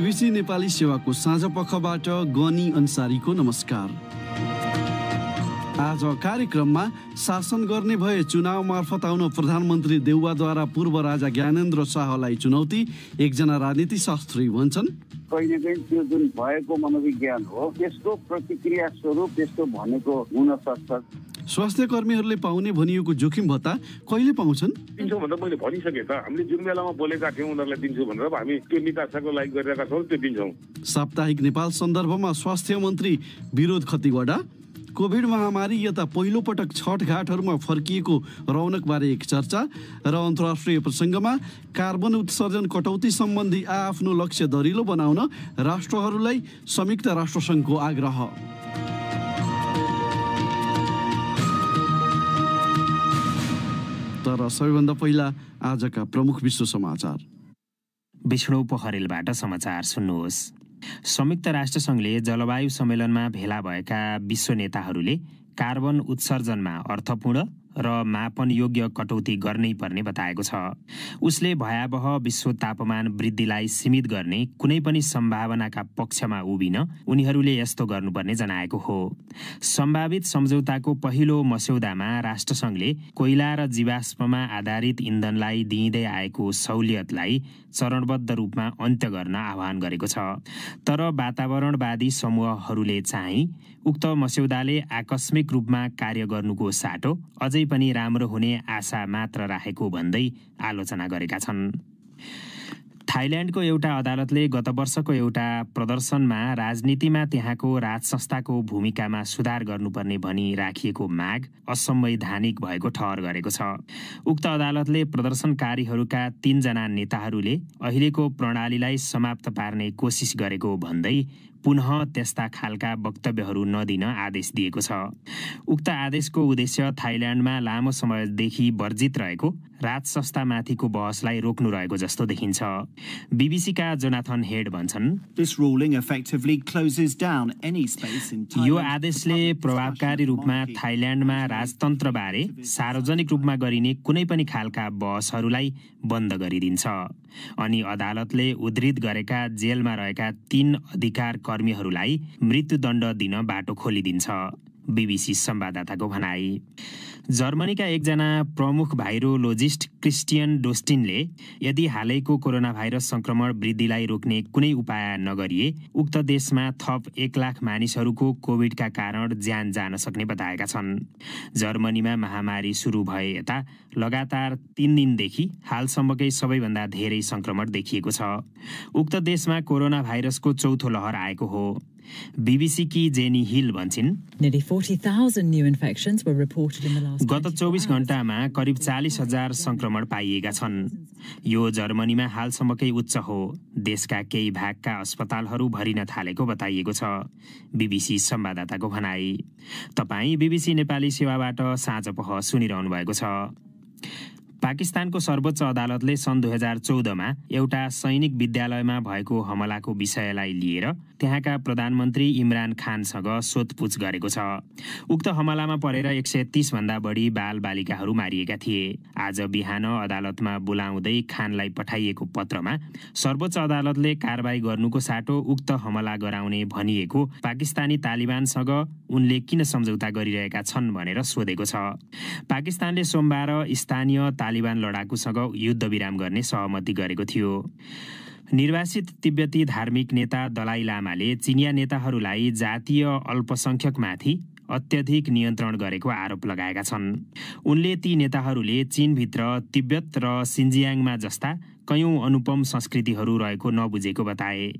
BBC Nepali सेवाको साँझ पखबाट गनी अन्सारीको नमस्कार। आज कार्यक्रममा शासन गर्ने भए चुनाव मार्फत आउन प्रधानमन्त्री देउवाद्वारा पूर्व राजा ज्ञानेन्द्र शाहलाई चुनौती, एकजना राजनीति शास्त्री भन्छन्। कहिलेकाहीँ त्यो जुन भएको मनोविज्ञान हो त्यसको प्रतिक्रिया स्वरूप त्यस्तो भनेको हुन सक्छ। स्वास्थ्य कर्मीहरूले पाउने भनिएको जोखिम भत्ता कहिले पाउँछन्? दिन्छौँ भनेर मैले भनिसकेँ त। हामीले जुन बेलामा बोलेका थियौँ उनीहरूलाई दिन्छु भनेर हामी त्यो निकासाको लागि गरिरहेका छौँ, त्यो दिन्छौँ। साप्ताहिक नेपाल सन्दर्भमा स्वास्थ्य मन्त्री विरोध खतिवडा। कोभिड महामारी यता पहिलो पटक छठ घाटहरूमा फर्किएको रौनकबारे एक चर्चा र अन्तर्राष्ट्रिय प्रसङ्गमा कार्बन उत्सर्जन कटौती सम्बन्धी आफ्नो लक्ष्य दरिलो बनाउन राष्ट्रहरूलाई संयुक्त राष्ट्रसङ्घको आग्रह। तर सबैभन्दा पहिला आजका प्रमुख विश्व समाचार। विष्णु पोखरेलबाट समाचार सुन्नुहोस्। संयुक्त राष्ट्रसङ्घले जलवायु सम्मेलनमा भेला भएका विश्व नेताहरूले कार्बन उत्सर्जनमा अर्थपूर्ण र मापन योग्य कटौती गर्नै पर्ने बताएको छ। उसले भयावह विश्व तापमान वृद्धिलाई सीमित गर्ने कुनै पनि सम्भावनाका पक्षमा उभिन उनीहरूले यस्तो गर्नुपर्ने जनाएको हो। सम्भावित सम्झौताको पहिलो मस्यौदामा राष्ट्रसङ्घले कोइला र जीवाश्ममा आधारित इन्धनलाई दिइँदै आएको सहुलियतलाई चरणबद्ध रूपमा अन्त्य गर्न आह्वान गरेको छ। तर वातावरणवादी समूहहरूले चाहिँ उक्त मस्यौदाले आकस्मिक रूपमा कार्य गर्नुको साटो अझै पनि राम्रो हुने आशा मात्र राखेको भन्दै आलोचना गरेका छन्। थाइल्यान्डको एउटा अदालतले गत वर्षको एउटा प्रदर्शनमा राजनीतिमा त्यहाँको राज संस्थाको भूमिकामा सुधार गर्नुपर्ने भनी राखिएको माग असंवैधानिक भएको ठहर गरेको छ। उक्त अदालतले प्रदर्शनकारीहरूका 3 जना नेताहरूले अहिलेको प्रणालीलाई समाप्त पार्ने कोसिस गरेको भन्दै पुनः त्यस्ता खालका वक्तव्यहरू नदिन आदेश दिएको छ। उक्त आदेशको उद्देश्य थाइल्यान्डमा लामो समयदेखि वर्जित रहेको राज संस्थामाथिको बहसलाई रोक्नु रहेको जस्तो देखिन्छ। बीबीसीका जोनाथन हेड भन्छन्, यो आदेशले प्रभावकारी रूपमा थाइल्यान्डमा राजतन्त्रबारे सार्वजनिक रूपमा गरिने कुनै पनि खालका बहसहरूलाई बन्द गरिदिन्छ। अनि अदालतले उद्धृत गरेका जेलमा रहेका 3 अधिकार कर्मीहरूलाई मृत्युदण्ड दिन बाटो खोलिदिन्छ। बीबीसी संवाददाताको भनाई। जर्मनीका एकजना प्रमुख भाइरोलोजिस्ट क्रिस्टियन डोस्टिनले यदि हालैको कोरोना भाइरस संक्रमण वृद्धिलाई रोक्ने कुनै उपाय नगरिए उक्त देशमा थप 1 लाख मानिसहरूको कोभिडका कारण ज्यान जान सक्ने बताएका छन्। जर्मनीमा महामारी सुरु भए यता लगातार 3 दिनदेखि हालसम्मकै सबैभन्दा धेरै संक्रमण देखिएको छ। उक्त देशमा कोरोना भाइरसको चौथो लहर आएको हो। बीबीसी की जेनी हिल भन्छिन्, गत 24 घण्टामा करिब 40,000 संक्रमण पाइएका छन्। यो जर्मनीमा हालसम्मकै उच्च हो। देशका केही भागका अस्पतालहरू भरिन थालेको बताइएको छ। बीबीसी संवाददाताको भनाई। तपाईँ बीबीसी नेपाली सेवाबाट साँझ पख सुनिरहनु भएको छ। पाकिस्तानको सर्वोच्च अदालतले सन् 2014मा एउटा सैनिक विद्यालयमा भएको हमलाको विषयलाई लिएर त्यहाँका प्रधानमन्त्री इमरान खानसँग सोधपुछ गरेको छ। उक्त हमलामा परेर 130 भन्दा बढी बालबालिकाहरू मारिएका थिए। आज बिहान अदालतमा बोलाउँदै खानलाई पठाइएको पत्रमा सर्वोच्च अदालतले कारबाही गर्नुको साटो उक्त हमला गराउने भनिएको पाकिस्तानी तालिबानसँग उनले किन सम्झौता गरिरहेका छन् भनेर सोधेको छ। पाकिस्तानले सोमबार स्थानीय तालिबान लडाकुसँग युद्ध विराम गर्ने सहमति गरेको थियो। निर्वासित तिब्बती धार्मिक नेता दलाई लामाले चिनिया नेताहरूलाई जातीय अल्पसंख्यकमाथि अत्यधिक नियन्त्रण गरेको आरोप लगाएका छन्। उनले ती नेताहरूले चीनभित्र तिब्बत र सिन्जियाङमा जस्ता कयौं अनुपम संस्कृतिहरू रहेको नबुझेको बताए।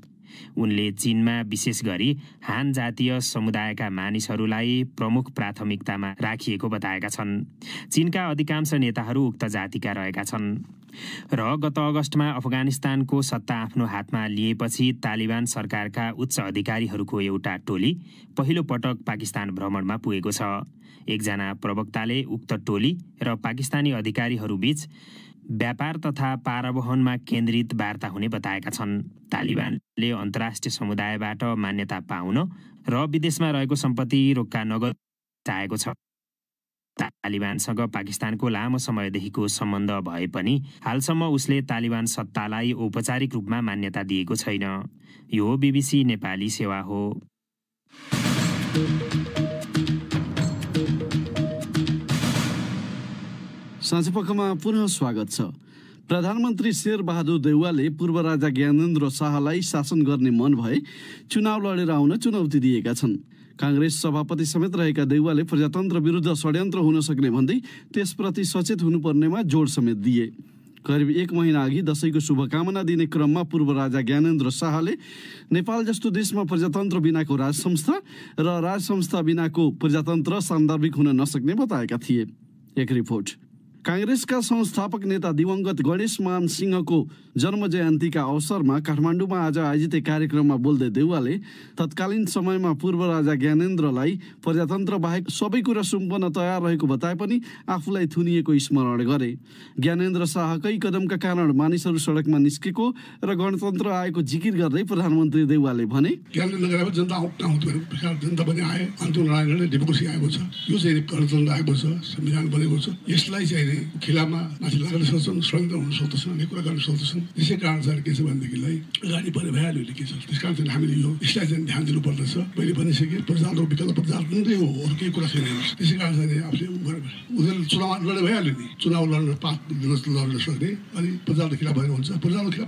उनले चीनमा विशेष गरी हान जातीय समुदायका मानिसहरूलाई प्रमुख प्राथमिकतामा राखिएको बताएका छन्। चीनका अधिकांश नेताहरू उक्त जातिका रहेका छन्। र गत अगस्तमा अफगानिस्तानको सत्ता आफ्नो हातमा लिएपछि तालिबान सरकारका उच्च अधिकारीहरूको एउटा टोली पहिलो पटक पाकिस्तान भ्रमणमा पुगेको छ। एकजना प्रवक्ताले उक्त टोली र पाकिस्तानी अधिकारीहरूबीच व्यापार तथा पारवहनमा केन्द्रित वार्ता हुने बताएका छन्। तालिबानले अन्तर्राष्ट्रिय समुदायबाट मान्यता पाउन र विदेशमा रहेको सम्पत्ति रोक्का नगर्न चाहेको छ। तालिबानसँग पाकिस्तानको लामो समयदेखिको सम्बन्ध भए पनि हालसम्म उसले तालिबान सत्तालाई औपचारिक रूपमा मान्यता दिएको छैन। यो BBC नेपाली सेवा हो। साँझपखमा पुनः स्वागत छ। प्रधानमन्त्री शेरबहादुर देउवाले पूर्व राजा ज्ञानेन्द्र शाहलाई शासन गर्ने मन भए चुनाव लडेर आउन चुनौती दिएका छन्। काङ्ग्रेस सभापति समेत रहेका देउवाले प्रजातन्त्र विरुद्ध षड्यन्त्र हुन सक्ने भन्दै त्यसप्रति सचेत हुनुपर्नेमा जोड समेत दिए। करिब 1 महिना अघि दशैंको शुभकामना दिने क्रममा पूर्व राजा ज्ञानेन्द्र शाहले नेपाल जस्तो देशमा प्रजातन्त्र बिनाको राज संस्था र राज संस्था बिनाको प्रजातन्त्र सान्दर्भिक हुन नसक्ने बताएका थिए। एक रिपोर्ट। काङ्ग्रेसका संस्थापक नेता दिवंगत गणेशमान सिंहको जन्म जयन्तीका अवसरमा काठमाडौँमा आज आयोजित कार्यक्रममा बोल्दै देउवाले तत्कालीन समयमा पूर्व राजा ज्ञानेन्द्रलाई प्रजातन्त्र बाहेक सबै कुरा सुम्पन तयार रहेको बताए पनि आफूलाई थुनिएको स्मरण गरे। ज्ञानेन्द्र शाहकै कदमका कारण मानिसहरू सडकमा निस्केको र गणतन्त्र आएको जिकिर गर्दै प्रधानमन्त्री देउवाले भने, जनता पनि आए, अन्तर्राष्ट्रिय डेमोक्रेसी आएको छ, यो चाहिँ गणतन्त्र आएको छ, संविधान बनेको छ, यसलाई चाहिँ खिलाफमा माथि लाग्न सक्छन्, षड्यन्त्र हुन सक्दछन्, अनेक कुरा गर्न सक्दछन्। त्यसै कारण चाहिँ के छ भनेदेखिलाई अगाडि परे भइहाल्यो के छ। त्यस कारण चाहिँ हामीले यो यसलाई चाहिँ ध्यान दिनुपर्दछ। मैले भनिसकेँ प्रजातन्त्र विकल्प प्रजातन्त्रै हो, अरू केही कुरा छैन। त्यसै कारण चाहिँ आफूले उनीहरू चुनाव लड्न भइहाल्यो नि, चुनाव लड्न लड्न सक्ने अनि प्रजातन्त्र खिलाफ भएर हुन्छ, प्रजातन्त्र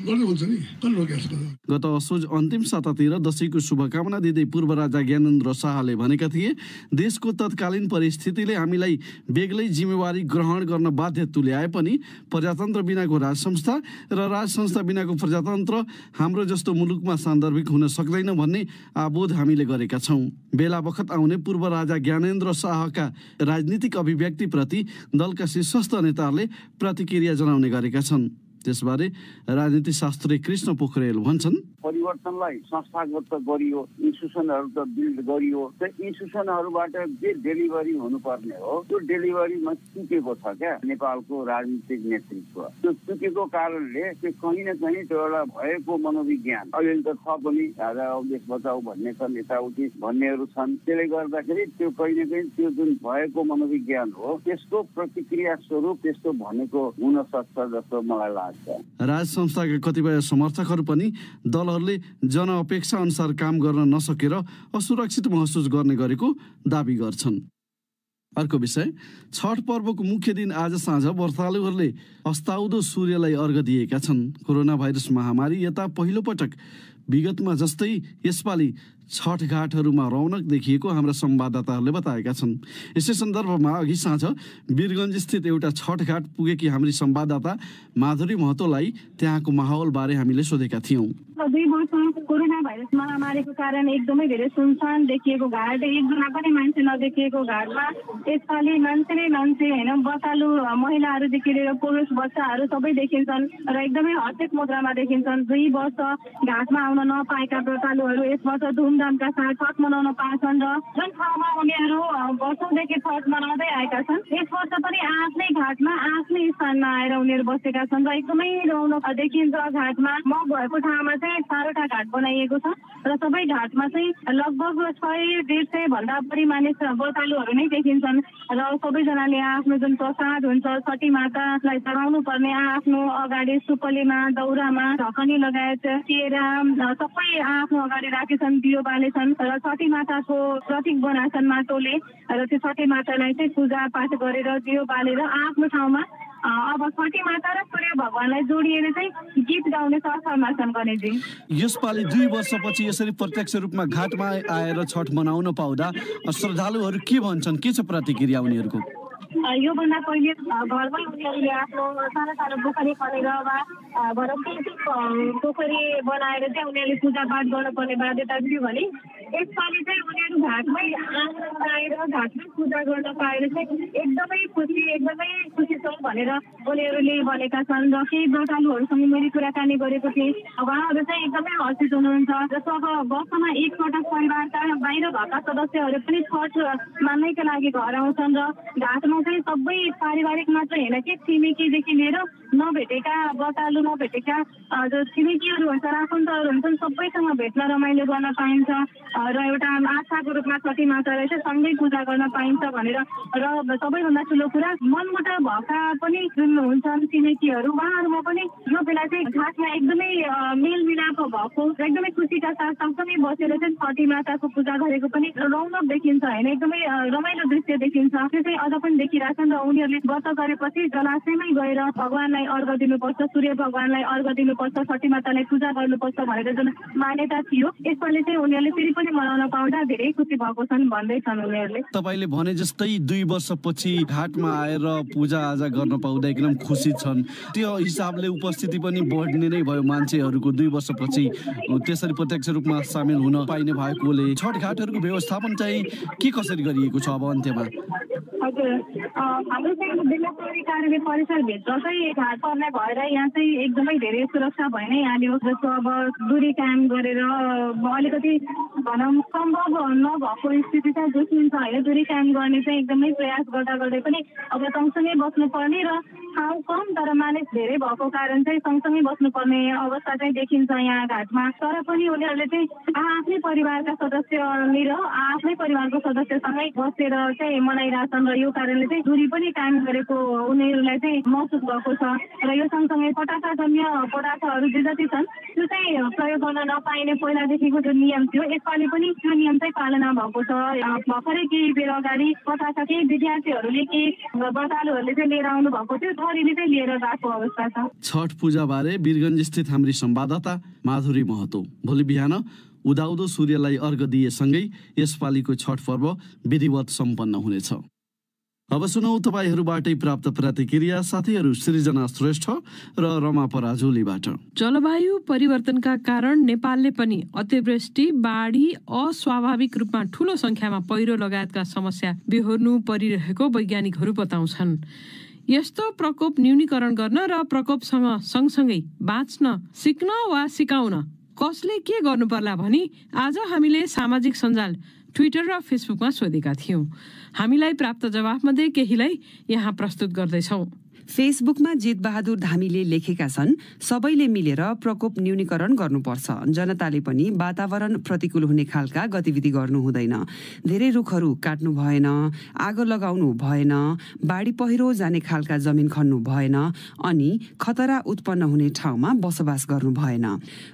लड्ने हुन्छ नि, कसले रोकेको छ। गत असोज अन्तिम सातातिर दशैंको शुभकामना दिँदै पूर्व राजा ज्ञानेन्द्र शाहले भनेका थिए, देशको तत्कालीन परिस्थितिले हामीलाई बेग्लै जिम्मेवारी ग्रहण गर्न बाध्य तुल्याए पनि प्रजातन्त्र बिनाको राज संस्था र राज संस्था बिनाको प्रजातन्त्र हाम्रो जस्तो मुलुकमा सान्दर्भिक हुन सक्दैन भन्ने आबोध हामीले गरेका छौँ। बेला बखत आउने पूर्व राजा ज्ञानेन्द्र शाहका राजनीतिक अभिव्यक्तिप्रति दलका शीर्षस्थ नेताहरूले प्रतिक्रिया जनाउने गरेका छन्। त्यसबारे राजनीति शास्त्री कृष्ण पोखरेल भन्छन्, परिवर्तनलाई संस्थागत गरियो, इन्स्टिट्युसनहरू त बिल्ड गरियो, त्यो इन्स्टिट्युसनहरूबाट जे डेलिभरी हुनुपर्ने हो त्यो डेलिभरीमा चुकेको छ क्या नेपालको राजनीतिक नेतृत्व। त्यो चुकेको कारणले त्यो कहीँ न कहीँ त्यो एउटा भएको मनोविज्ञान अहिले त छ पनि, राजा देश बचाऊ भन्ने छन्, यताउति भन्नेहरू छन्। त्यसले गर्दाखेरि त्यो कहीँ न कहीँ त्यो जुन भएको मनोविज्ञान हो त्यसको प्रतिक्रिया स्वरूप त्यस्तो भनेको हुन सक्छ जस्तो मलाई लाग्छ। राज संस्थाका कतिपय समर्थकहरू पनि दलहरूले जनअपेक्षा अनुसार काम गर्न नसकेर असुरक्षित महसुस गर्ने गरेको दावी गर्छन्। अर्को विषय, छठ पर्वको मुख्य दिन आज साँझ व्रतालुहरूले अस्ताउँदो सूर्यलाई अर्घ दिएका छन्। कोरोना भाइरस महामारी यता पहिलो पटक विगतमा जस्तै यसपालि छठ घाटहरूमा रौनक देखिएको हाम्रा संवाददाताहरूले बताएका छन्। यसै सन्दर्भमा अघि साँझ वीरगञ्ज स्थित एउटा छठ घाट पुगेकी हाम्री संवाददाता माधुरी महतोलाई त्यहाँको माहौलबारे हामीले सोधेका थियौँ। 2 वर्ष कोरोना भाइरस महामारीको कारण एकदमै धेरै सुनसान देखिएको घाट, एकजना पनि मान्छे नदेखिएको घाटमा यसपालि मान्छे नै मान्छे होइन, व्रतालु महिलाहरूदेखि लिएर पुरुष बच्चाहरू सबै देखिन्छन् र एकदमै हर्षित मुद्रामा देखिन्छन्। 2 वर्ष घाटमा आउन नपाएका व्रतालुहरू यस वर्ष धुमधामका साथ छठ मनाउन पाएछन् र जुन ठाउँमा उनीहरू वर्षौंदेखि छठ मनाउँदै आएका छन् यस वर्ष पनि आफ्नै घाटमा आफ्नै स्थानमा आएर उनीहरू बसेका छन् र एकदमै रौनक देखिन्छ घाटमा। म भएको ठाउँमा चाहिँ 4वटा घाट बनाइएको छ र सबै घाटमा चाहिँ लगभग 100-150 भन्दा बढी मानिस व्रतालुहरू नै देखिन्छन् र सबैजनाले आफ्नो जुन प्रसाद हुन्छ छठी मातालाई चढाउनु पर्ने आफ्नो अगाडि सुपलीमा दौरामा ढकनी लगायत केरा सबै आफ्नो अगाडि राखेछन्, दियो बालेछन् र छठी माताको प्रतीक बनाएछन् माटोले र त्यो छठी मातालाई चाहिँ पूजा पाठ गरेर दियो बालेर आफ्नो ठाउँमा अब छठी माता र सूर्य भगवानलाई जोडिएर चाहिँ गीत गाउने सरसरमा छन् गणेशजी। यसपालि 2 वर्षपछि यसरी प्रत्यक्ष रूपमा घाटमा आएर छठ मनाउन पाउँदा श्रद्धालुहरू के भन्छन्, के छ प्रतिक्रिया उनीहरूको? योभन्दा पहिले घरमै उनीहरूले आफ्नो सानो सानो पोखरी खनेर वा पोखरी बनाएर चाहिँ उनीहरूले पूजापाठ गर्नुपर्ने बाध्यता थियो भने यसपालि चाहिँ उनीहरू घाटमै आएर घाटमै पूजा गर्न पाएर चाहिँ एकदमै खुसी छौँ भनेर उनीहरूले भनेका छन्। र केही व्रतालुहरूसँग मैले कुराकानी गरेको थिएँ, उहाँहरू चाहिँ एकदमै हर्षित हुनुहुन्छ। जस्तो अब वर्षमा एकपटक परिवारका बाहिर भएका सदस्यहरू पनि छठ मान्नैका लागि घर आउँछन् र घाटमा चाहिँ सबै पारिवारिक मात्र होइन कि छिमेकीदेखि लिएर नभेटेका व्रतालु बोल्नु नभेटेका जो छिमेकीहरू हुन्छ, आफन्तहरू हुन्छन्, सबैसँग भेट्न रमाइलो गर्न पाइन्छ र एउटा आशाको रूपमा छठी मातालाई चाहिँ सँगै पूजा गर्न पाइन्छ भनेर। र सबैभन्दा ठुलो कुरा मनमुटाव भएका पनि जुन हुन्छन् छिमेकीहरू, उहाँहरूमा पनि यो बेला चाहिँ घाटमा एकदमै मेलमिलाप भएको, एकदमै खुसीका साथ सँगसँगै बसेर चाहिँ छठी माताको पूजा गरेको पनि रौनक देखिन्छ होइन, एकदमै रमाइलो दृश्य देखिन्छ। त्यो चाहिँ अझ पनि देखिरहेछन् र उनीहरूले व्रत गरेपछि जलाशयमै गएर भगवानलाई अर्घ दिनुपर्छ, सूर्य भगवानलाई अर्घ दिनुपर्छ, छठी मातालाई पूजा गर्नुपर्छ भनेर जुन मान्यता थियो, यसपालि चाहिँ उनीहरूले फेरि पनि मनाउन पाउँदा धेरै खुसी भएको छन् भन्दैछन् उनीहरूले। तपाईँले भने जस्तै 2 वर्षपछि घाटमा आएर पूजा आजा गर्न पाउँदा एकदम खुसी छन्। त्यो हिसाबले उपस्थिति पनि बढ्ने नै भयो मान्छेहरूको 2 वर्षपछि त्यसरी प्रत्यक्ष रूपमा सामेल हुन पाइने भएकोले। छठ घाटहरूको व्यवस्थापन चाहिँ के कसरी गरिएको छ अब अन्त्यमा? हजुर, हाम्रो चाहिँ बेलासरी कार्यालय परिसरभित्र चाहिँ घाट पर्ने भएर यहाँ चाहिँ एकदमै धेरै सुरक्षा भइ नै हाल्यो। जस्तो अब दूरी कायम गरेर अलिकति भनौँ सम्भव नभएको स्थिति चाहिँ देखिन्छ होइन, दूरी कायम गर्ने चाहिँ एकदमै प्रयास गर्दा गर्दै पनि अब सँगसँगै बस्नुपर्ने र ठाउँ कम तर मानिस धेरै भएको कारण चाहिँ सँगसँगै बस्नुपर्ने अवस्था चाहिँ देखिन्छ यहाँ घाटमा। तर पनि उनीहरूले चाहिँ आफ्नै परिवारका सदस्यले र आफ्नै परिवारको सदस्यसँगै बसेर चाहिँ मनाइरहेछन् र यो कारणले चाहिँ दूरी पनि कायम गरेको उनीहरूलाई चाहिँ महसुस भएको छ। र यो सँगसँगै पटाखाजन्य पटाखाहरू जे जति छन् त्यो चाहिँ प्रयोग गर्न नपाइने पहिलादेखिको जुन नियम थियो, यसपालि पनि त्यो नियम चाहिँ पालना भएको छ। भर्खरै केही बेर अगाडि पटाखा केही विद्यार्थीहरूले केही व्रतालुहरूले चाहिँ लिएर आउनु भएको थियो, थरीले चाहिँ लिएर गएको अवस्था छ। छठ पूजा बारे वीरगञ्ज स्थित हाम्री संवाददाता माधुरी महतो। भोलि बिहान उदाउँदो सूर्यलाई अर्घ दिएसँगै यसपालिको छठ पर्व विधिवत सम्पन्न हुनेछ। अब सुनौ तपाईहरूबाटै प्राप्त प्रतिक्रिया। साथीहरू सृजना श्रेष्ठ र रमा पराजुलीबाट। जलवायु परिवर्तनका कारण नेपालले पनि अतिवृष्टि, बाढी, अस्वाभाविक रूपमा ठूलो संख्यामा पहिरो लगायतका समस्या बेहोर्नु परिरहेको वैज्ञानिकहरू बताउँछन्। यस्तो प्रकोप न्यूनीकरण गर्न र प्रकोपसँग सँगसँगै बाँच्न सिक्न वा सिकाउन कसले के गर्नु पर्ला भनी आज हामीले सामाजिक सञ्जाल ट्विटर र फेसबुकमा सोधेका थियौं। हामीलाई प्राप्त जवाफमध्ये केहीलाई यहाँ प्रस्तुत गर्दैछौं। फेसबुकमा जित बहादुर धामीले लेखेका छन्, सबैले मिलेर प्रकोप न्यूनीकरण गर्नुपर्छ। जनताले पनि वातावरण प्रतिकूल हुने खालका गतिविधि गर्नु हुँदैन। धेरै रुखहरू काट्नु भएन, आगो लगाउनु भएन, बाढी पहिरो जाने खालका जमिन खन्नु भएन, अनि खतरा उत्पन्न हुने ठाउँमा बसोबास गर्नु भएन।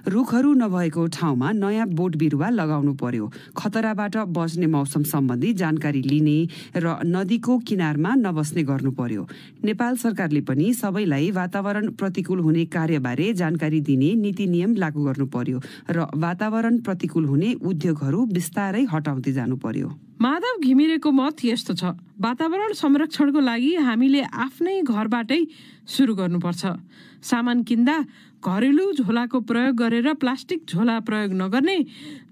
रुखहरू नभएको ठाउँमा नयाँ बोट बिरुवा लगाउनु पर्यो। खतराबाट बच्ने मौसम सम्बन्धी जानकारी लिने र नदीको किनारमा नबस्ने गर्नु पर्यो। नेपाल सरकारले पनि सबैलाई वातावरण प्रतिकूल हुने कार्यबारे जानकारी दिने नीति नियम लागू गर्नु पर्यो र वातावरण प्रतिकूल हुने उद्योगहरू बिस्तारै हटाउँदै जानु पर्यो। माधव घिमिरेको मत यस्तो छ, वातावरण संरक्षणको लागि हामीले आफ्नै घरबाटै सुरु गर्नुपर्छ। सामान किन्दा घरेलु झोलाको प्रयोग गरेर प्लास्टिक झोला प्रयोग नगर्ने,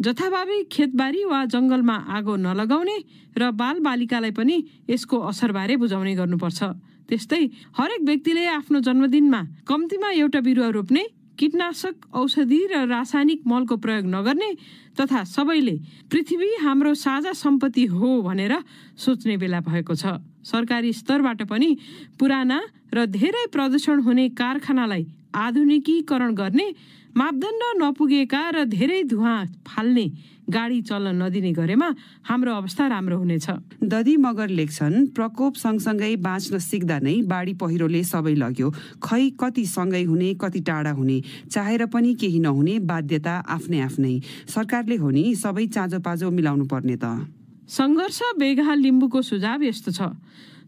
जथाभावी खेतबारी वा जंगलमा आगो नलगाउने र बालबालिकालाई पनि यसको असरबारे बुझाउने गर्नुपर्छ। त्यस्तै हरेक व्यक्तिले आफ्नो जन्मदिनमा कम्तीमा एउटा बिरुवा रोप्ने, कीटनाशक औषधि र रासायनिक मलको प्रयोग नगर्ने तथा सबैले पृथ्वी हाम्रो साझा सम्पत्ति हो भनेर सोच्ने बेला भएको छ। सरकारी स्तरबाट पनि पुराना र धेरै प्रदूषण हुने कारखानालाई आधुनिकीकरण गर्ने, मापदण्ड नपुगेका र धेरै धुवाँ फाल्ने गाडी चल्न नदिने गरेमा हाम्रो अवस्था राम्रो हुनेछ। दधी मगर लेख्छन्, प्रकोप सँगसँगै बाँच्न सिक्दा नै बाढी पहिरोले सबै लग्यो। खै कति सँगै हुने, कति टाढा हुने, चाहेर पनि केही नहुने, बाध्यता आफ्नै आफ्नै। सरकारले हो नि सबै चाँजोपाँजो मिलाउनु पर्ने त। सङ्घर्ष बेगहा लिम्बूको सुझाव यस्तो छ,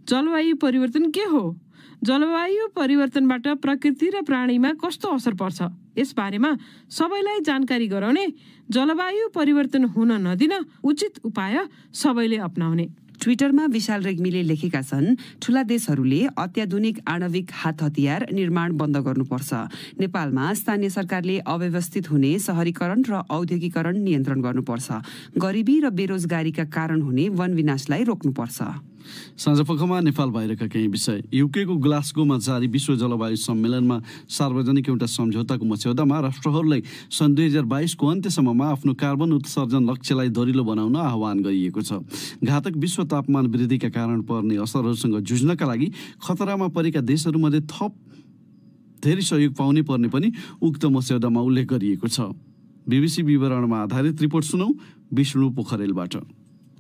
जलवायु परिवर्तन के हो? जलवायु परिवर्तनबाट प्रकृति र प्राणीमा कस्तो असर पर्छ यस बारेमा सबैलाई जानकारी गराउने, जलवायु परिवर्तन हुन नदिन उचित उपाय सबैले अपनाउने। ट्विटरमा विशाल रेग्मीले लेखेका छन्, ठूला देशहरूले अत्याधुनिक आणविक हात हतियार निर्माण बन्द गर्नुपर्छ। नेपालमा स्थानीय सरकारले अव्यवस्थित हुने शहरीकरण र औद्योगिकरण नियन्त्रण गर्नुपर्छ। गरिबी र बेरोजगारीका कारण हुने वन विनाशलाई रोक्नुपर्छ। साँझपखमा नेपाल बाहिरका केही विषय। युकेको ग्लास्गोमा जारी विश्व जलवायु सम्मेलनमा सार्वजनिक एउटा सम्झौताको मस्यौदामा राष्ट्रहरूलाई सन् 2022को अन्त्यसम्ममा आफ्नो कार्बन उत्सर्जन लक्ष्यलाई दरिलो बनाउन आह्वान गरिएको छ। घातक विश्व तापमान वृद्धिका कारण पर्ने असरहरूसँग जुझ्नका लागि खतरामा परेका देशहरूमध्ये थप धेरै सहयोग पाउने पर्ने पनि उक्त मस्यौदामा उल्लेख गरिएको छ। BBC विवरणमा आधारित रिपोर्ट सुनौ विष्णु पोखरेलबाट।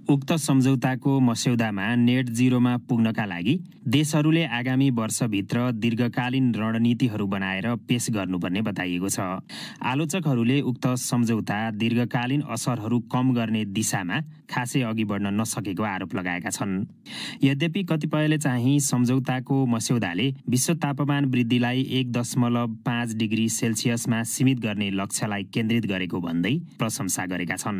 उक्त सम्झौताको मस्यौदामा नेट जिरोमा पुग्नका लागि देशहरूले आगामी वर्षभित्र दीर्घकालीन रणनीतिहरू बनाएर पेश गर्नुपर्ने बताइएको छ। आलोचकहरूले उक्त सम्झौता दीर्घकालीन असरहरू कम गर्ने दिशामा खासै अघि बढ्न नसकेको आरोप लगाएका छन्। यद्यपि कतिपयले चाहिँ सम्झौताको मस्यौदाले विश्व तापमान वृद्धिलाई 1.5 डिग्री सेल्सियसमा सीमित गर्ने लक्ष्यलाई केन्द्रित गरेको भन्दै प्रशंसा गरेका छन्।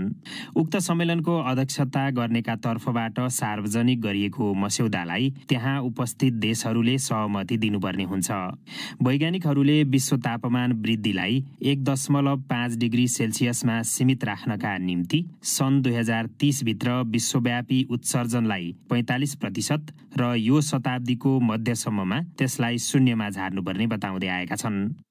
उक्त सम्मेलनको अध्यक्षता गर्नेका तर्फबाट सार्वजनिक गरिएको मस्यौदालाई त्यहाँ उपस्थित देशहरूले सहमति दिनुपर्ने हुन्छ। वैज्ञानिकहरूले विश्व तापमान वृद्धिलाई 1.5 डिग्री सेल्सियसमा सीमित राख्नका निम्ति सन् 2030 भित्र विश्वव्यापी उत्सर्जनलाई 45% र यो शताब्दीको मध्यसम्ममा त्यसलाई शून्यमा झार्नुपर्ने बताउँदै आएका छन्।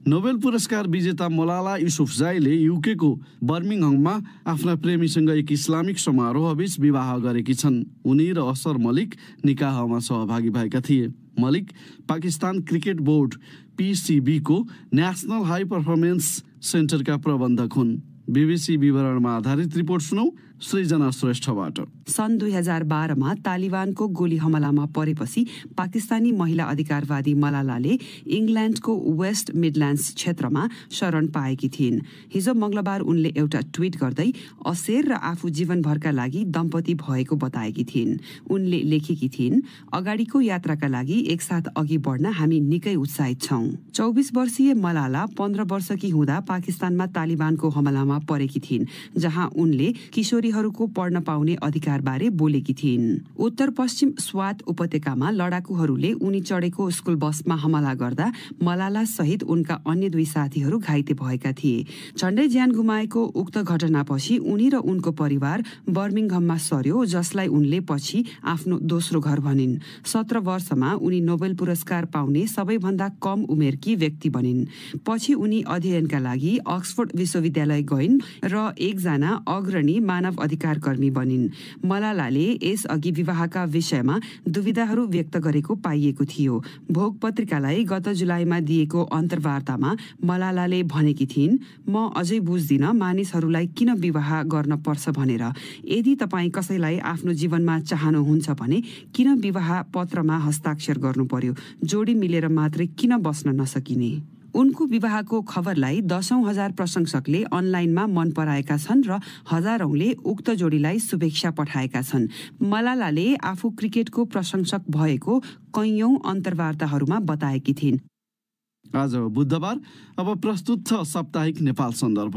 नोबेल पुरस्कार विजेता मलाला युसुफजाईले युकेको बर्मिङहममा आफ्ना प्रेमीसँग एक इस्लामिक समारोहबीच विवाह गरेकी छन्। उनी र असर मलिक निकाहमा सहभागी भएका थिए। Malik Pakistan cricket board PCB को नेशनल हाई पर्फर्मेन्स सेन्टरका प्रबन्धक हुन्। BBC विवरणमा आधारित रिपोर्ट सुनौ सृजना श्रेष्ठबाट। सन् 2012मा तालिबानको गोली हमलामा परेपछि पाकिस्तानी महिला अधिकारवादी मलालाले इङ्ल्यान्डको वेस्ट मिडल्यान्ड्स क्षेत्रमा शरण पाएकी थिइन्। हिजो मंगलबार उनले एउटा ट्विट गर्दै असेर र आफू जीवनभरका लागि दम्पति भएको बताएकी थिइन्। उनले लेखेकी थिइन्, अगाडिको यात्राका लागि एकसाथ अघि बढ्न हामी निकै उत्साहित छौं। 24 वर्षीय मलाला 15 वर्षकी हुँदा पाकिस्तानमा तालिबानको हमलामा परेकी थिइन्, जहाँ उनले किशोरीहरूको पढ्न पाउने अधिकार बारे बोलेकी थिइन्। उत्तर पश्चिम स्वात उपत्यकामा लडाकुहरूले उनी चढेको स्कुल बसमा हमला गर्दा मलाला सहित उनका अन्य 2 साथीहरू घाइते भएका थिए। झण्डै ज्यान गुमाएको उक्त घटनापछि उनी र उनको परिवार बर्मिङहममा सर्यो, जसलाई उनले पछि आफ्नो दोस्रो घर भनिन्। 17 वर्षमा उनी नोबेल पुरस्कार पाउने सबैभन्दा कम उमेरकी व्यक्ति बनिन्। पछि उनी अध्ययनका लागि अक्सफोर्ड विश्वविद्यालय गइन् र एकजना अग्रणी मानव अधिकार कर्मी बनिन्। मलालाले यसअघि विवाहका विषयमा दुविधाहरू व्यक्त गरेको पाइएको थियो। भोग पत्रिकालाई गत जुलाईमा दिएको अन्तर्वार्तामा मलालाले भनेकी थिइन्, म अझै बुझ्दिन मानिसहरूलाई किन विवाह गर्न पर्छ भनेर। यदि तपाईँ कसैलाई आफ्नो जीवनमा चाहनुहुन्छ भने किन विवाह पत्रमा हस्ताक्षर गर्नु पर्यो? जोडी मिलेर मात्रै किन बस्न नसकिने? उनको विवाहको खबरलाई 10,000 प्रशंसकले अनलाइनमा मन पराएका छन् र हजारौंले उक्त जोडीलाई शुभेच्छा पठाएका छन्। मलालाले आफू क्रिकेटको प्रशंसक भएको कैयौं अन्तर्वार्ताहरूमा बताएकी थिइन्। आज बुधबार, अब प्रस्तुत छ साप्ताहिक नेपाल सन्दर्भ।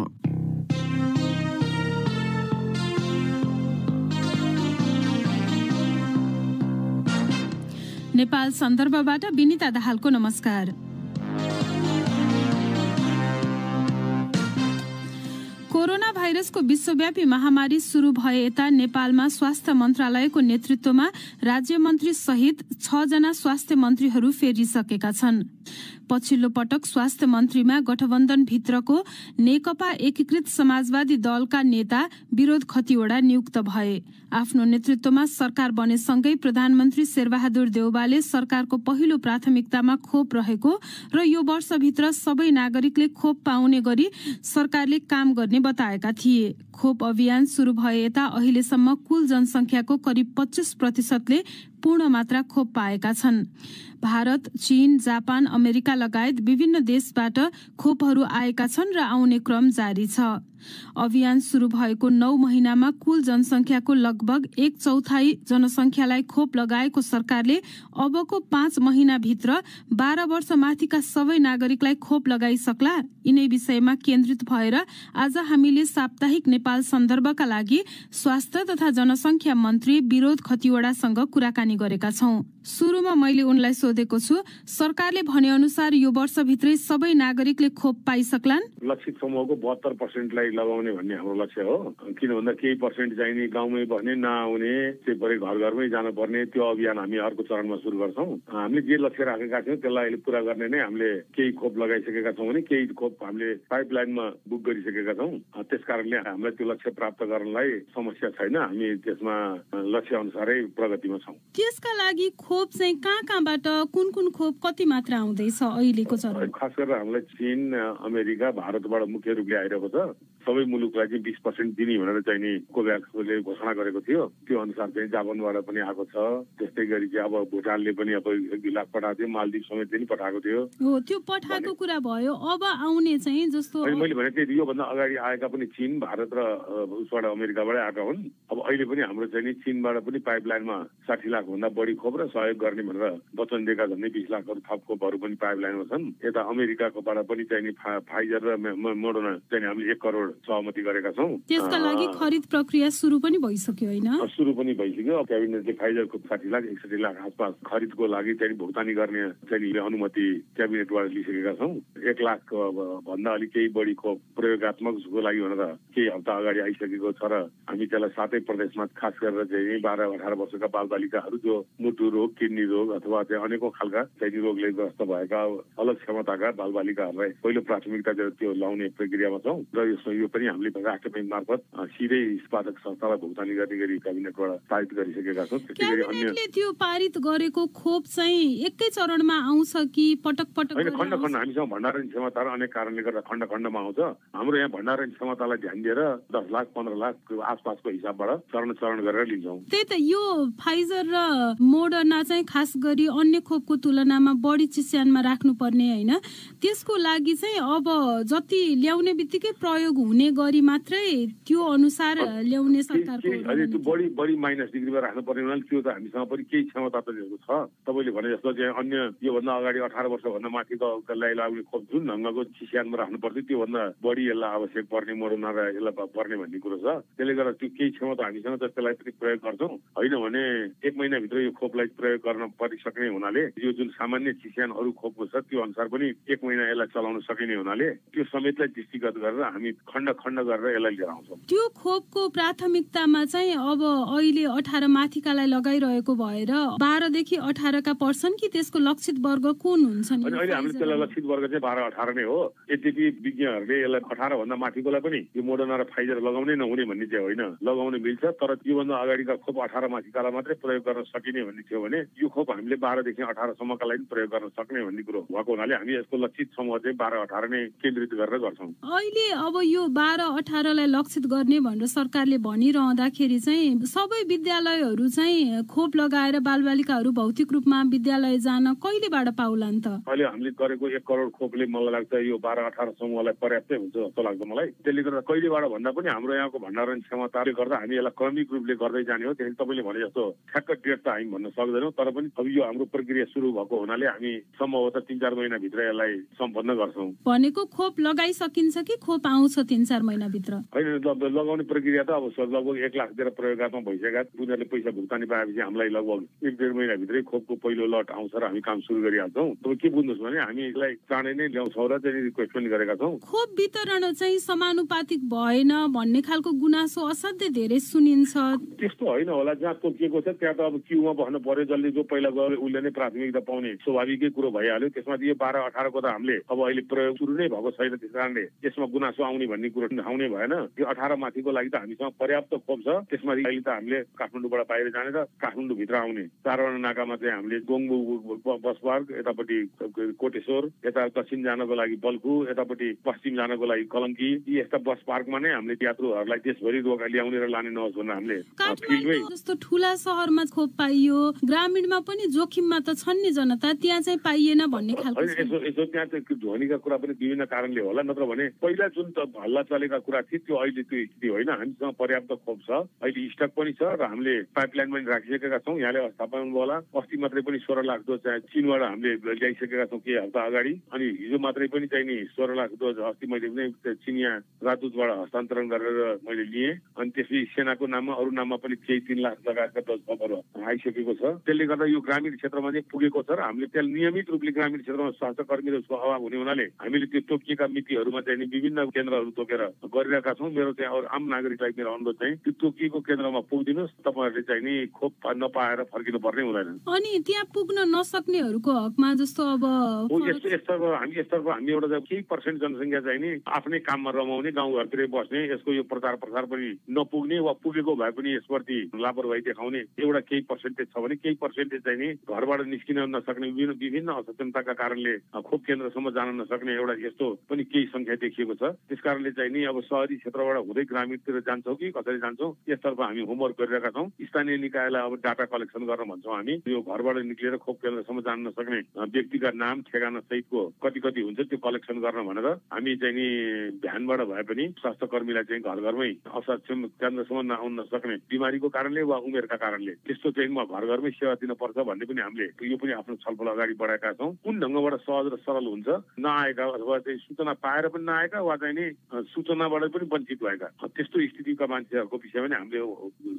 नेपाल सन्दर्भबाट विनिता दाहालको नमस्कार। कोरोना भाइरसको विश्वव्यापी महामारी सुरु भए यता नेपालमा स्वास्थ्य मन्त्रालयको नेतृत्वमा राज्य मन्त्री सहित 6 जना स्वास्थ्य मन्त्रीहरू फेरिसकेका छन्। पछिल्लो पटक स्वास्थ्य मन्त्रीमा गठबन्धन भित्रको नेकपा एकीकृत समाजवादी दलका नेता विरोध खतिवडा नियुक्त भए। आफ्नो नेतृत्वमा सरकार बनेसँगै प्रधानमन्त्री शेरबहादुर देउवाले सरकारको पहिलो प्राथमिकतामा खोप रहेको र यो वर्षभित्र सबै नागरिकले खोप पाउने गरी सरकारले काम गर्ने बताएका थिए। खोप अभियान सुरु भए यता अहिलेसम्म कुल जनसंख्याको करिब 25%ले पूर्ण मात्रा खोप पाएका छन्। भारत, चीन, जापान, अमेरिका लगायत विभिन्न देशबाट खोपहरू आएका छन् र आउने क्रम जारी छ। अभियान सुरु भएको 9 महिनामा कुल जनसंख्याको लगभग 1/4 जनसंख्यालाई खोप लगाएको सरकारले अबको 5 महिनाभित्र 12 वर्ष माथिका सबै नागरिकलाई खोप लगाइसक्ला। यिनै विषयमा केन्द्रित भएर आज हामीले साप्ताहिक नेपाल सन्दर्भका लागि स्वास्थ्य तथा जनसंख्या मन्त्री विरोध खतिवडासँग कुराकानी गरेका छौं। सुरुमा मैले उनलाई सोधेको छु, सरकारले भने अनुसार यो वर्षभित्रै सबै नागरिकले खोप पाइसक्लान्? लक्षित समूहको 72%लाई लगाउने भन्ने हाम्रो लक्ष्य हो। किन भन्दा केही पर्सेन्ट चाहिने गाउँमै बस्ने नआउने चाहिँ परे घर घरमै जानुपर्ने त्यो अभियान हामी अर्को चरणमा सुरु गर्छौं। हामीले जे लक्ष्य राखेका थियौं त्यसलाई अहिले पूरा गर्ने नै हामीले केही खोप लगाइसकेका छौं भने केही खोप हामीले पाइपलाइनमा बुक गरिसकेका छौं। त्यसकारणले हामीलाई त्यो लक्ष्य प्राप्त गर्नलाई समस्या छैन। हामी त्यसमा लक्ष्य अनुसारै प्रगतिमा छौँ। त्यसका लागि खोप चाहिँ कहाँबाट कुन खोप कति मात्रा आउँदैछ अहिलेको चरण? खास गरेर हामीलाई चीन, अमेरिका, भारतबाट मुख्य रूपले आइरहेको छ। सबै मुलुकलाई चाहिँ 20% दिने भनेर चाहिँ नि कोभ्याक्सले घोषणा गरेको थियो। त्यो अनुसार चाहिँ जापानबाट पनि आएको छ। त्यस्तै गरी चाहिँ अब भुटानले पनि अब 1 लाख पठाएको थियो। मालदिव समेत पनि पठाएको थियो। हो, त्यो पठाएको कुरा भयो। अब आउने चाहिँ जस्तो मैले भने त्यही योभन्दा अगाडि आएका पनि चीन, भारत र उसबाट अमेरिकाबाट आएका हुन्। अब अहिले पनि हाम्रो चाहिँ नि चीनबाट पनि पाइपलाइनमा 60 लाख भन्दा बढी खोप र सहयोग गर्ने भनेर वचन दिएका झन्डै 20 लाख थप खोपहरू पनि पाइपलाइनमा छन्। यता अमेरिकाकोबाट पनि चाहिँ नि फाइजर र मोडर्ना चाहिँ हामीले 1 करोड सहमति गरेका छौँ। त्यसका लागि खरिद प्रक्रिया सुरु पनि भइसक्यो हैन? सुरु पनि भइसक्यो। क्याबिनेटले फाइजरको 60 लाख 61 लाख आसपास खरिदको लागि चाहिँ भुक्तानी गर्ने चाहिँ अनुमति क्याबिनेटबाट लिइसकेका छौँ। 1 लाख भन्दा अलिक केही बढी खोप प्रयोगात्मकको लागि भनेर केही हप्ता अगाडि आइसकेको छ र हामी त्यसलाई 7 प्रदेशमा खास गरेर चाहिँ 12-18 वर्षका बालबालिकाहरू जो मुटु रोग, किडनी रोग अथवा चाहिँ अनेकौं खालका चाहिँ रोगले ग्रस्त भएका अलग क्षमताका बालबालिकाहरूलाई पहिलो प्राथमिकता त्यो लाउने प्रक्रियामा छौँ र यो पनि हामीले राष्ट्र ब्याङ्क मार्फत सिधै उत्पादक संस्थालाई भुक्तानी गर्ने गरी क्याबिनेटबाट पारित गरिसकेका छौँ। क्याबिनेटले त्यो पारित गरेको खोप चाहिँ एकै चरणमा आउँछ कि पटक होइन? खण्ड हामीसँग भण्डारण क्षमता र अनेक कारणले गर्दा खण्ड खण्डमा आउँछ। हाम्रो यहाँ भण्डारण क्षमतालाई ध्यान दिएर 10 लाख 15 लाख आसपासको हिसाबबाट चरण गरेर लिन्छौँ। त्यही त यो फाइजर र मोडर्ना चाहिँ खास गरी अन्य खोपको तुलनामा बढी चिस्यानमा राख्नुपर्ने होइन? त्यसको लागि चाहिँ अब जति ल्याउने बित्तिकै प्रयोग हुने गरी मात्रै त्यो अनुसार ल्याउने सरकारको त्यो बढी माइनस डिग्रीमा राख्नुपर्ने हुनाले त्यो त हामीसँग पनि केही क्षमता त छ। तपाईँले भने जस्तो चाहिँ अन्य योभन्दा अगाडि 18 वर्षभन्दा माथिकोलाई लाग्ने खोप जुन ढङ्गको चिस्यानमा राख्नु पर्थ्यो त्योभन्दा बढी यसलाई आवश्यक पर्ने मोडर्ना र यसलाई पर्ने भन्ने कुरो छ। त्यसले गर्दा त्यो केही क्षमता हामीसँग छ, त्यसलाई पनि प्रयोग गर्छौँ। होइन भने 1 महिनाभित्र यो खोपलाई प्रयोग गर्न परिसक्ने हुनाले यो जुन सामान्य चिस्यान अरू खोपको छ त्यो अनुसार पनि 1 महिना यसलाई चलाउन सकिने हुनाले त्यो समेतलाई दृष्टिगत गरेर हामी खण्ड गरेर यसलाई लिएर आउँछौँ। त्यो खोपको प्राथमिकतामा चाहिँ अब अहिले 18 माथिकालाई लगाइरहेको भएर 12 देखि 18 का पर्सन कि त्यसको लक्षित वर्ग कुन हुन्छन्? अहिले हामीले त्यसलाई लक्षित वर्ग चाहिँ 12-18 नै हो। यद्यपि विज्ञहरूले यसलाई 18 भन्दा माथिकोलाई पनि यो मोडर्ना र फाइजर लगाउनै नहुने भन्ने चाहिँ होइन, लगाउन मिल्छ। तर योभन्दा अगाडिका खोप 18 माथिकालाई मात्रै प्रयोग गर्न सकिने भन्ने थियो भने यो खोप हामीले 12 देखि 18 सम्मका लागि प्रयोग गर्न सक्ने भन्ने कुरो भएको हुनाले हामी यसको लक्षित समूह चाहिँ 12-18 नै केन्द्रित गरेर गर्छौँ। अहिले अब यो 12-18 लाई लक्षित गर्ने भनेर सरकारले भनिरहँदाखेरि चाहिँ सबै विद्यालयहरू चाहिँ खोप लगाएर बालबालिकाहरू भौतिक रूपमा विद्यालय जान कहिलेबाट पाउलान् त? अहिले हामीले गरेको 1 करोड खोपले मलाई लाग्छ यो 12-18 समूहलाई पर्याप्तै हुन्छ जस्तो लाग्छ मलाई। त्यसले गर्दा कहिलेबाट भन्दा पनि हाम्रो यहाँको भण्डारण क्षमताले गर्दा हामी यसलाई क्रमिक रूपले गर्दै जाने हो। त्यसले तपाईँले भने जस्तो ठ्याक्क डेट त हामी भन्न सक्दैनौँ, तर पनि अब यो हाम्रो प्रक्रिया सुरु भएको हुनाले हामी सम्भवतः 3-4 महिनाभित्र यसलाई सम्पन्न गर्छौँ। भनेको खोप लगाइसकिन्छ कि खोप आउँछ 3-4 महिनाभित्र? होइन, लगाउने प्रक्रिया त अब लगभग 1 लाख दिएर प्रयोगात्मक भइसकेका। उनीहरूले पैसा भुक्तानी पाएपछि हामीलाई लगभग 1-1.5 महिनाभित्रै खोपको पहिलो लट आउँछ र हामी काम सुरु गरिहाल्छौँ। तपाईँ के बुझ्नुहोस् भने हामी यसलाई चाँडै नै ल्याउँछौँ र चाहिँ रिक्वेस्ट पनि गरेका छौँ। खोप वितरण चाहिँ समानुपातिक भएन भन्ने खालको गुनासो असाध्यै धेरै सुनिन्छ। त्यस्तो होइन होला, जहाँ तोकिएको छ त्यहाँ त अब क्युमा बस्नु पर्यो। जसले जो पहिला गयो उसले नै प्राथमिकता पाउने स्वाभाविकै कुरो भइहाल्यो। त्यसमा यो 12-18 को त हामीले अब अहिले प्रयोग सुरु नै भएको छैन, त्यस कारणले यसमा गुनासो आउने भन्ने कुरो आउने भएन। यो 18 माथिको लागि त हामीसँग पर्याप्त खोप छ। त्यसमा अहिले त हामीले काठमाडौँबाट बाहिर जाने र काठमाडौँभित्र आउने 4वटा नाकामा चाहिँ हामीले गोङबु बस पार्क, यतापट्टि कोटेश्वर, यता दक्षिण जानको लागि बल्खु, यतापट्टि पश्चिम जानको लागि कलङ्की, यी यस्ता बस पार्कमा नै हामीले यात्रुहरूलाई देशभरि रोका ल्याउने र लाने नहोस् भनेर हामीले काठमाडौँ जस्तो ठुला शहरमा खोप पाइयो, ग्रामीणमा पनि जोखिममा त छन् नि जनता, त्यहाँ चाहिँ पाइएन भन्ने खालको यसो त्यहाँ चाहिँ ध्वनिका कुरा पनि विभिन्न कारणले होला। नत्र भने पहिला जुन हल्ला चलेका कुरा थिए त्यो अहिले त्यो स्थिति होइन। हामीसँग पर्याप्त खोप छ, अहिले स्टक पनि छ र हामीले पाइपलाइन पनि राखिसकेका छौँ। यहाँले स्थापना होला अस्ति मात्रै पनि 16 लाख डोज चाहिँ चीनबाट हामीले ल्याइसकेका छौँ केही हप्ता अगाडि। अनि हिजो मात्रै पनि चाहिँ नि 16 लाख डोज अस्ति मैले पनि चिनिया राजदूतबाट हस्तान्तरण गरेर मैले लिएँ। अनि त्यसपछि सेनाको नाममा अरू नाममा पनि केही 3 लाख लगायतका डोज खोपहरू आइसकेको छ। त्यसले गर्दा यो ग्रामीण क्षेत्रमा चाहिँ पुगेको छ र हामीले त्यहाँ नियमित रूपले ग्रामीण क्षेत्रमा स्वास्थ्य कर्मीहरूको अभाव हुने हुनाले हामीले त्यो तोकिएका मितिहरूमा चाहिँ विभिन्न केन्द्रहरू तोकेर गरिरहेका छौँ। मेरो चाहिँ अरू आम नागरिकलाई मेरो अनुरोध चाहिँ त्यो तोकिएको केन्द्रमा पुगिदिनुहोस्। तपाईँहरूले चाहिँ नि खोप नपाएर फर्किनु पर्ने हुँदैन। अनि त्यहाँ पुग्न नसक्नेहरूको हकमा जस्तो अब हामी एउटा केही पर्सेन्ट जनसङ्ख्या चाहिँ नि आफ्नै काममा रमाउने, गाउँघरतिरै बस्ने, यसको यो प्रचार प्रसार पनि नपुग्ने वा पुगेको भए पनि यसप्रति लापरवाही देखाउने एउटा केही पर्सेन्टेज छ भने केही पर्सेन्टेज चाहिँ नि घरबाट निस्किन नसक्ने, विभिन्न असचेतनताका कारणले खोप केन्द्रसम्म जान नसक्ने एउटा यस्तो पनि केही संख्या देखिएको छ। त्यसकारणले चाहिँ नि अब शहरी क्षेत्रबाट हुँदै ग्रामीणतिर जान्छौँ कि कसरी जान्छौँ यसतर्फ हामी होमवर्क गरिरहेका छौँ। स्थानीय निकायलाई अब डाटा कलेक्सन गर्न भन्छौँ हामी। यो घरबाट निक्लेर खोप केन्द्रसम्म जान नसक्ने व्यक्तिका नाम ठेगाना सहितको कति हुन्छ त्यो कलेक्सन गर्न भनेर हामी चाहिँ नि भ्यानबाट भए पनि स्वास्थ्य कर्मीलाई चाहिँ घर घरमै असक्षम केन्द्रसम्म नआउन नसक्ने बिमारीको कारणले वा उमेरका कारणले त्यस्तो चाहिँ म घर घरमै सेवा दिनुपर्छ भन्ने पनि हामीले यो पनि आफ्नो छलफल अगाडि बढाएका छौँ। कुन ढङ्गबाट सहज र सरल हुन्छ नआएका अथवा चाहिँ सूचना पाएर पनि नआएका वा चाहिँ नि सूचनाबाट पनि वञ्चित भएका त्यस्तो स्थितिका मान्छेहरूको विषयमा पनि हामीले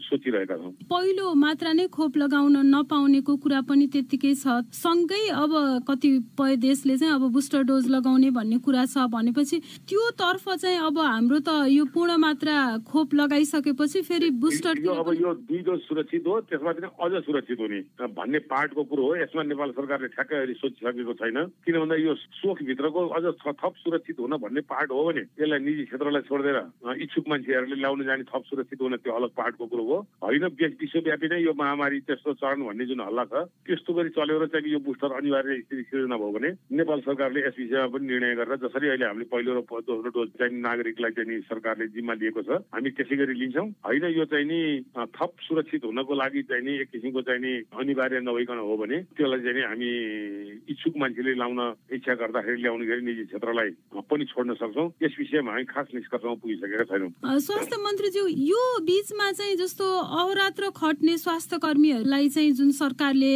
सोचिरहेका छौँ। पहिलो मात्रा नै खोप लगाउन नपाउनेको कुरा पनि त्यत्तिकै छ। सँगै अब कतिपय देशले चाहिँ अब बुस्टर डोज लगाउने भन्ने कुरा छ भनेपछि त्यो तर्फ चाहिँ अब हाम्रो त यो पूर्ण मात्रा खोप लगाइसकेपछि फेरि बुस्टर अब यो 2 डोज सुरक्षित हो त्यसमा पनि अझ सुरक्षित हुने भन्ने पार्टको कुरो हो। यसमा नेपाल सरकारले ठ्याक्कै अहिले सोचिसकेको छैन। किन भन्दा यो सोखभित्रको अझ थप सुरक्षित हुन भन्ने पार्ट हो भने यसलाई निजी क्षेत्रलाई छोडिदिएर इच्छुक मान्छेहरूले ल्याउन जाने थप सुरक्षित हुन त्यो अलग पार्टको कुरो हो। होइन विश्वव्यापी नै यो महामारी त्यस्तो चरण भन्ने जुन हल्ला छ त्यस्तो गरी चलेर चाहिँ यो बुस्टर अनिवार्य स्थिति सिर्जना भयो भने नेपाल सरकारले यस विषयमा पनि निर्णय गरेर जसरी अहिले हामीले पहिलो र दोस्रो डोज चाहिँ नागरिकलाई चाहिँ सरकारले जिम्मा दिएको छ हामी त्यसै गरी लिन्छौँ। होइन यो चाहिँ नि थप सुरक्षित हुनको लागि चाहिँ नि एक किसिमको चाहिँ नि अनिवार्य नभइकन हो भने त्यसलाई चाहिँ नि हामी इच्छुक मान्छेले लाउन इच्छा गर्दाखेरि ल्याउनेगरी निजी क्षेत्रलाई पनि छोड्न सक्छौँ। यस विषयमा हामी खास निष्कर्षमा पुगिसकेका छैनौँ। स्वास्थ्य मन्त्रीज्यू यो बीचमा चाहिँ जस्तो अहोरात्र खट्ने स्वास्थ्य कर्मीहरूलाई चाहिँ जुन सरकारले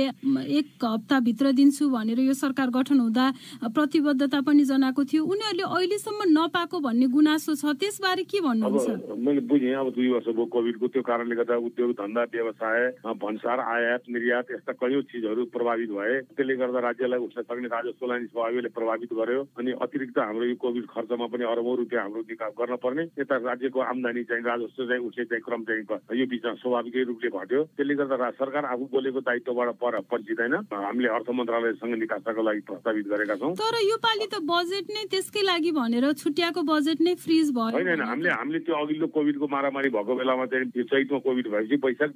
1 हप्ताभित्र दिन्छु भनेर यो सरकार गठन हुँदा प्रतिबद्धता पनि जनाएको थियो उनीहरूले अहिलेसम्म नपाएको भन्ने गुनासो छ त्यसबारे के भन्नुहुन्छ? मैले बुझेँ अब 2 वर्ष भयो कोभिडको त्यो कारणले गर्दा उद्योग धन्दा व्यवसाय भन्सार आयात निर्यात यस्ता कयौं चिजहरू प्रभावित भए। त्यसले गर्दा राज्यलाई उठ्न सक्ने राजस्वलाई स्वाभाविकले प्रभावित गर्यो अनि अतिरिक्त हाम्रो यो कोभिड खर्चमा पनि अरबौं रुपियाँ हाम्रो निकास गर्न पर्ने यता राज्यको आम्दानी चाहिँ राजस्व चाहिँ उठ्ने चाहिँ क्रम चाहिँ यो बिचमा स्वाभाविकै रूपले घट्यो। त्यसले गर्दा सरकार आफू बोलेको दायित्वबाट पर पन्छिँदैन। हामीले अर्थ मन्त्रालयसँग निकासको लागि प्रस्तावित गरेका छौँ। तर यो पालि त बजेट नै त्यसकै लागि भनेर छुट्याएको बजेट नै फ्रिज भयो। होइन हामीले त्यो अघिल्लो कोभिडको मारामारी भएको बेलामा चाहिँ त्यो चैतमा कोभिड भएपछि वैशाख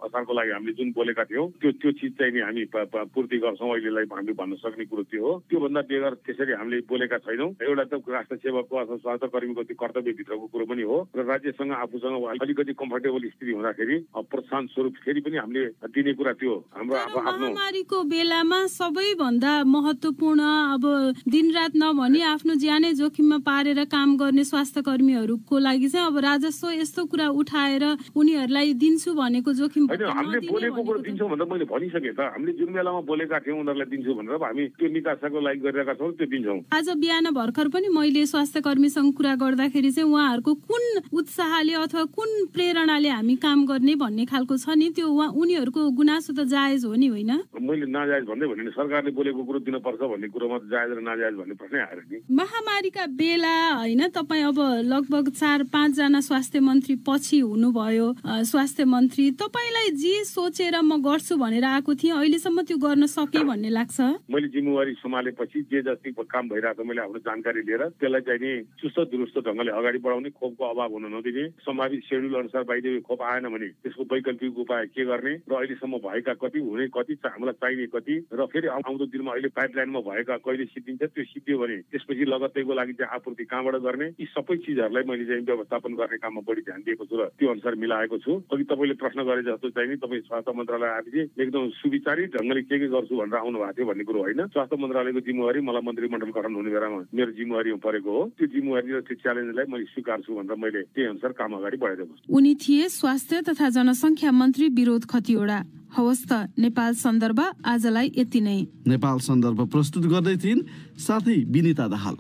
असारको लागि हामीले जुन बोलेका थियौँ त्यो चिज चाहिँ नि हामी पूर्ति गर्छौँ अहिलेलाई हामीले भन्न सक्ने कुरो त्यो हो। त्योभन्दा बेगर त्यसरी हामीले बोलेका छैनौँ। एउटा त राष्ट्र सेवकको अथवा स्वास्थ्य कर्मीको त्यो कर्तव्यभित्रको कुरो पनि हो र राज्यसँग आफूसँग अलिकति कम्फर्टेबल स्थिति हुँदाखेरि प्रोत्साहन स्वरूप फेरि पनि हामीले दिने कुरा त्यो हाम्रो आफ्नो महामारीको बेलामा सबैभन्दा महत्त्वपूर्ण अब दिनरात नभनी आफ्नो ज्यानै जोखिममा पारेर काम गर्ने स्वास्थ्य कर्मीहरूको लागि चाहिँ अब राजस्व यस्तो कुरा उठाएर उनीहरूलाई दिन्छु भनेको जोखिम हामीले बोलेको कुरो दिन्छौँ भनेर मैले भनिसकेँ त। हामीले जुन बेलामा बोलेका थियौँ उनीहरूलाई दिन्छु भनेर हामी त्यो निकासको लागि गरिरहेका छौँ त्यो दिन्छौँ। आज बिहान भर्खर पनि मैले स्वास्थ्य कर्मीसँग कुरा गर्दाखेरि चाहिँ उहाँहरूको कुन उत्साहले अथवा कुन प्रेरणाले हामी काम गर्ने भन्ने खालको छ नि त्यो उनीहरूको गुनासो त जायज हो नि होइन? मैले नाजायज भन्दै भने सरकारले बोलेको कुरो दिनुपर्छ भन्ने कुरोमा जायज र नाजायज भन्ने प्रश्नै आएर नि। महामारीका बेला होइन तपाईँ अब लगभग 4-5 जना स्वास्थ्य मन्त्री पछि हुनुभयो स्वास्थ्य मन्त्री तपाईँलाई जे सोचेर म गर्छु भनेर आएको थिएँ अहिलेसम्म त्यो गर्न सके भन्ने लाग्छ? मैले जिम्मेवारी सम्हालेपछि जे जति काम भइरहेको मैले आफ्नो जानकारी लिएर त्यसलाई चाहिँ नि चुस्त दुरुस्त ढङ्गले अगाडि बढाउने खोपको अभाव हुन नदिने सम्भावित सेड्युल अनुसार बाहिर खोप आएन भने त्यसको वैकल्पिक उपाय के गर्ने र अहिलेसम्म भएका कति हुने कति हामीलाई चाहिने कति र फेरि आउँदो दिनमा अहिले पाइपलाइनमा भएका कहिले सिद्धिन्छ त्यो सिद्धियो भने त्यसपछि लगत्तैको लागि चाहिँ आपूर्ति कहाँबाट गर्ने यी सबै चिजहरूलाई मैले चाहिँ व्यवस्थापन गर्ने काममा बढी ध्यान दिएको छु र त्यो अनुसार मिलाएको छु। अघि तपाईँले प्रश्न गरे जस्तो चाहिँ तपाईँ स्वास्थ्य मन्त्रालय आएपछि एकदम सुविचारित ढङ्गले के गर्छु भनेर आउनु भएको थियो भन्ने कुरो होइन। स्वास्थ्य मन्त्रालयको जिम्मेवारी मलाई मन्त्रीमण्डल गठन हुने बेलामा मेरो जिम्मेवारीमा परेको हो। त्यो जिम्मेवारी र त्यो च्यालेन्जलाई मैले स्वीकार्छु भनेर मैले त्यही अनुसार काम अगाडि बढाइदिएको छु। उनी थिए स्वास्थ्य तथा जनसङ्ख्या मन्त्री विरोध खतिवडा। हवस् त नेपाल सन्दर्भ आजलाई यति नै। नेपाल सन्दर्भ प्रस्तुत गर्दै थिइन् साथै विनिता दाहाल।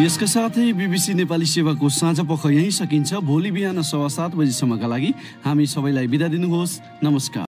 यसका साथै बीबीसी नेपाली सेवाको साँझ पख यहीँ सकिन्छ। भोलि बिहान 7:15 बजीसम्मका लागि हामी सबैलाई बिदा दिनुहोस्। नमस्कार।